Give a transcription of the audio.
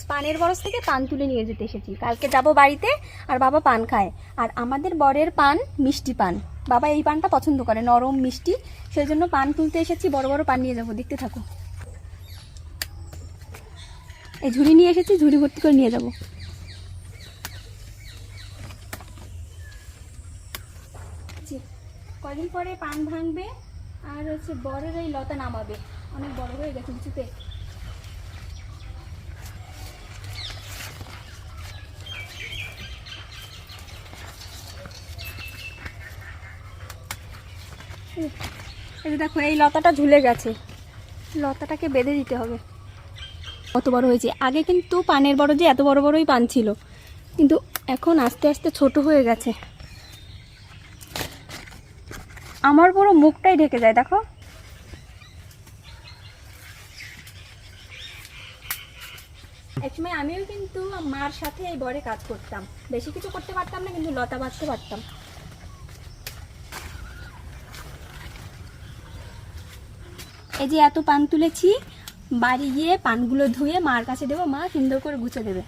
পানের বরজ থেকে পান তুলে নিয়ে যেতে এসেছি। কালকে যাব বাড়িতে, আর বাবা পান খায়। আর আমাদের বরের পান মিষ্টি পান, বাবা এই পানটা পছন্দ করে, নরম মিষ্টি। সেই জন্য পান তুলতে এসেছি, বড় বড় পান নিয়ে যাবো, দেখতে থাকো। এই ঝুড়ি নিয়ে এসেছি, ঝুড়ি ভর্তি করে নিয়ে যাব। কদিন পরে পান ভাঙবে, আর হচ্ছে বরের এই লতা নামাবে, অনেক বড় হয়ে গেছে কিছুতে। এই দেখো, এই লতাটা ঝুলে গেছে, লতাটাকে বেঁধে দিতে হবে। কত বড় হয়েছে। আগে কিন্তু পানের বড় যে এত বড় বড়ই পান ছিল, কিন্তু এখন আস্তে আস্তে ছোট হয়ে গেছে। আমার পুরো মুখটাই ঢেকে যায়, দেখো। একসময় আমিও কিন্তু মার সাথে এই বরে কাজ করতাম, বেশি কিছু করতে পারতাম না, কিন্তু লতা বাঁধতে পারতাম। এই যে এত পান তুলেছি, বাড়ি গিয়ে পানগুলো ধুয়ে মার কাছে দেবো, মা সুন্দর করে গুছিয়ে দেবে।